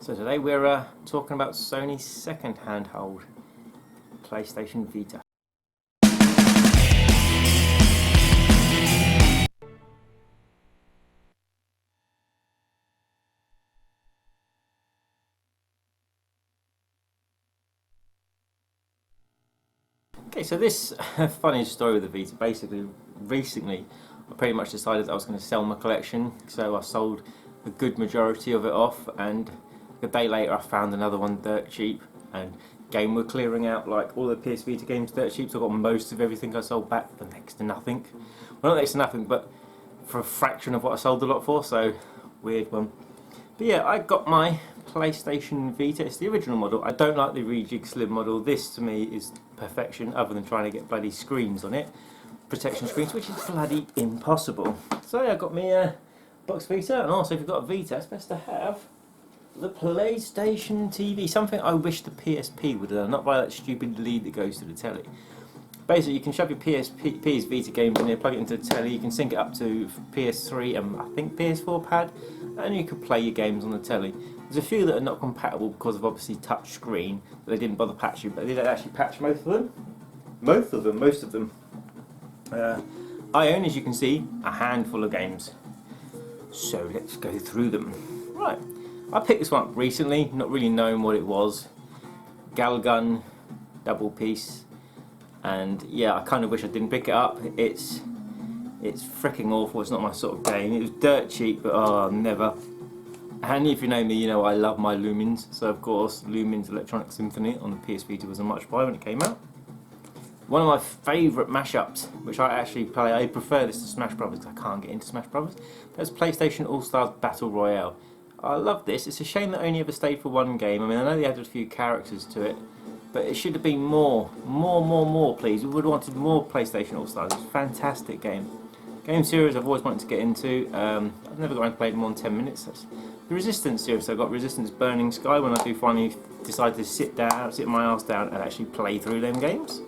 So today we're talking about Sony's second handheld, PlayStation Vita. Okay, so this funny story with the Vita. Basically, recently I pretty much decided that I was going to sell my collection, so I sold a good majority of it off, and a day later I found another one dirt cheap, and game were clearing out like all the PS Vita games dirt cheap, so I got most of everything I sold back for next to nothing. Well, not next to nothing, but for a fraction of what I sold the lot for, so weird one. But yeah, I got my PlayStation Vita. It's the original model. I don't like the rejig slim model. This to me is perfection, other than trying to get bloody screens on it, protection screens, which is bloody impossible. So yeah, I got me a box Vita, and also if you've got a Vita, it's best to have the PlayStation TV. Something I wish the PSP would have done, not by that stupid lead that goes to the telly. Basically, you can shove your PS Vita games in here, plug it into the telly, you can sync it up to PS3 and I think PS4 pad, and you can play your games on the telly. There's a few that are not compatible because of obviously touch screen, but they didn't bother patching, but they did actually patch most of them. Most of them. I own, as you can see, a handful of games. So let's go through them. Right, I picked this one up recently, not really knowing what it was. Galgun, double piece. And yeah, I kind of wish I didn't pick it up. It's freaking awful. It's not my sort of game. It was dirt cheap, but oh, never. And if you know me, you know I love my Lumines. So of course, Lumines Electronic Symphony on the PS Vita was a much buy when it came out. One of my favourite mashups, which I actually play. I prefer this to Smash Brothers because I can't get into Smash Brothers. That's PlayStation All Stars Battle Royale. I love this. It's a shame that it only ever stayed for one game. I mean, I know they added a few characters to it, but it should have been more, please. We would have wanted more PlayStation All-Stars. It's a fantastic game. Game series I've always wanted to get into. I've never got around to play more than 10 minutes. That's the Resistance series. So I've got Resistance Burning Sky when I do finally decide to sit my ass down and actually play through them games.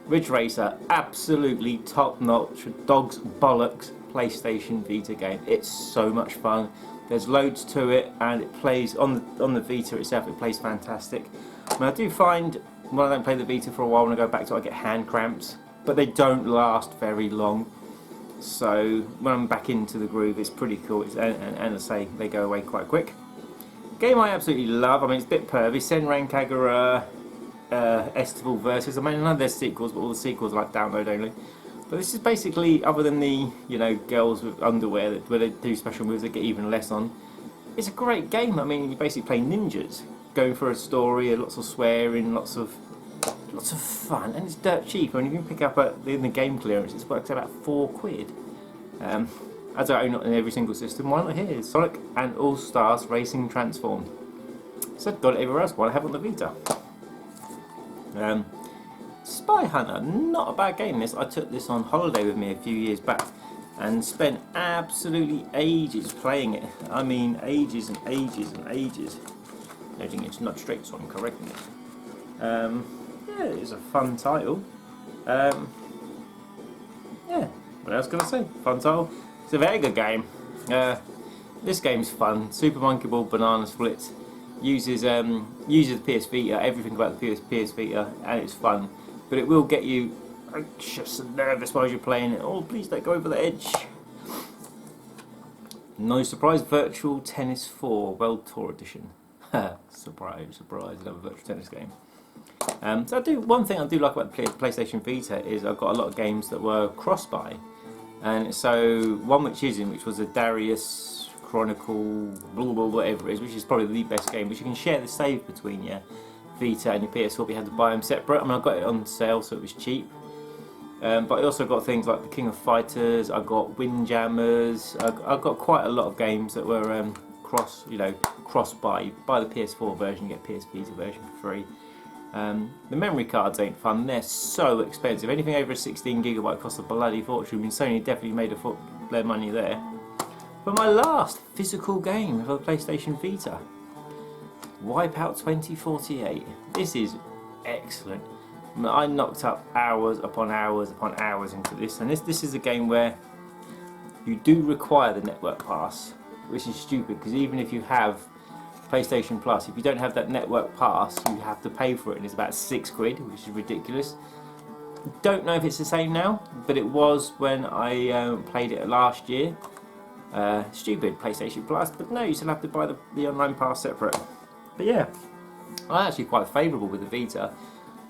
Ridge Racer, absolutely top-notch, dog's bollocks PlayStation Vita game. It's so much fun. There's loads to it, and it plays on the Vita itself. It plays fantastic. And I do find when I don't play the Vita for a while, when I go back to it, I get hand cramps, but they don't last very long. So when I'm back into the groove, it's pretty cool. And I say they go away quite quick. Game I absolutely love. I mean, it's a bit pervy. Senran Kagura, Estival Versus. I mean, I know there's sequels, but all the sequels are like download only. But this is basically, other than the girls with underwear where they do special moves that get even less on. It's a great game. I mean, you basically play ninjas, going for a story, lots of swearing, lots of fun, and it's dirt cheap. I mean, you can pick up in the game clearance, it works out about £4. As I own it in every single system, why not here? Sonic and All Stars Racing Transformed. So I've got it everywhere else. Why I have it on the Vita? Spy Hunter, not a bad game. I took this on holiday with me a few years back and spent absolutely ages playing it. I mean, ages and ages and ages. Noting it's not straight, so I'm correcting it. Yeah, it's a fun title. Yeah, what else can I say? Fun title. It's a very good game. This game's fun. Super Monkey Ball, Banana Splits. Uses the PS Vita, everything about the PS Vita, and it's fun. But it will get you anxious and nervous while you're playing it. Oh, please don't go over the edge. No surprise, Virtual Tennis 4 World Tour Edition. surprise, another virtual tennis game. So one thing I do like about the PlayStation Vita is I've got a lot of games that were cross-buy. And so one which was a Darius Chronicle, whatever it is, which is probably the best game, which you can share the save between your Vita and your PS4, but you had to buy them separate. I mean, I got it on sale, so it was cheap. But I also got things like the King of Fighters. I got Windjammers. I got quite a lot of games that were cross-buy. Buy the PS4 version, you get PS Vita version for free. The memory cards ain't fun. They're so expensive. Anything over a 16GB costs a bloody fortune. I mean, Sony definitely made their money there. But my last physical game for the PlayStation Vita, Wipeout 2048. This is excellent. I knocked up hours upon hours upon hours into this, and this is a game where you do require the network pass, which is stupid because even if you have PlayStation Plus. If you don't have that network pass, you have to pay for it, and it's about £6, which is ridiculous. Don't know if it's the same now, but it was when I played it last year. Stupid PlayStation Plus, but no, you still have to buy the online pass separate. But yeah, I'm actually quite favourable with the Vita.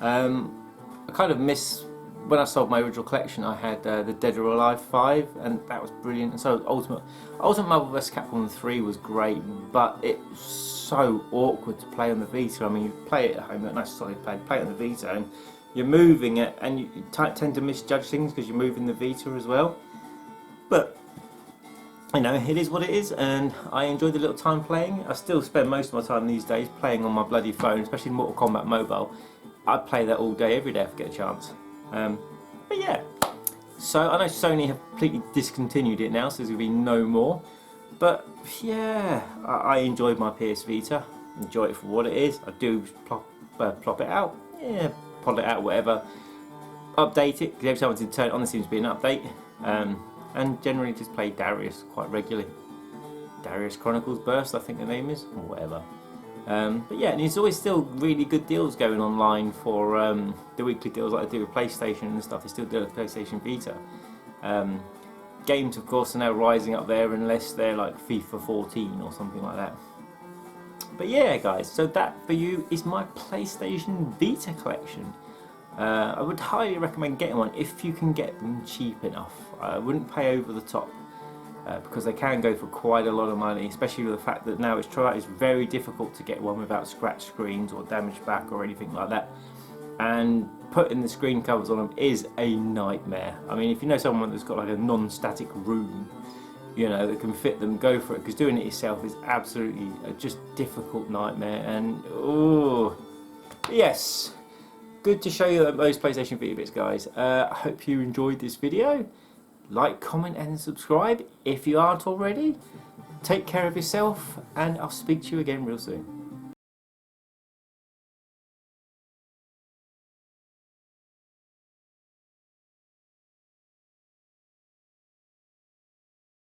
I kind of miss when I sold my original collection. I had the Dead or Alive 5, and that was brilliant. And so Ultimate Marvel vs Capcom 3 was great, but it was so awkward to play on the Vita. I mean, you play it at home, a nice solid play it on the Vita, and you're moving it, and you tend to misjudge things because you're moving the Vita as well. But you know, it is what it is, and I enjoy the little time playing. I still spend most of my time these days playing on my bloody phone, especially Mortal Kombat Mobile. I play that all day, every day if I get a chance. But yeah, so I know Sony have completely discontinued it now, so there's going to be no more. But yeah, I enjoyed my PS Vita, enjoy it for what it is. I do plop it out, yeah, pod it out, whatever. Update it, because every time I did turn it on there seems to be an update. And generally just play Darius quite regularly. Darius Chronicles Burst, I think the name is, or whatever. But yeah, and there's always still really good deals going online for the weekly deals like I do with PlayStation and stuff. They still do with PlayStation Vita. Games, of course, are now rising up there unless they're like FIFA 14 or something like that. But yeah, guys, so that for you is my PlayStation Vita collection. I would highly recommend getting one if you can get them cheap enough. I wouldn't pay over the top because they can go for quite a lot of money, especially with the fact that now it's very difficult to get one without scratch screens or damaged back or anything like that. And putting the screen covers on them is a nightmare. I mean, if you know someone that's got like a non-static room, you know, that can fit them, go for it, because doing it yourself is absolutely a just difficult nightmare. And oh yes, good to show you those PlayStation Vita bits, guys. I hope you enjoyed this video. Like, comment and subscribe if you aren't already. Take care of yourself, and I'll speak to you again real soon.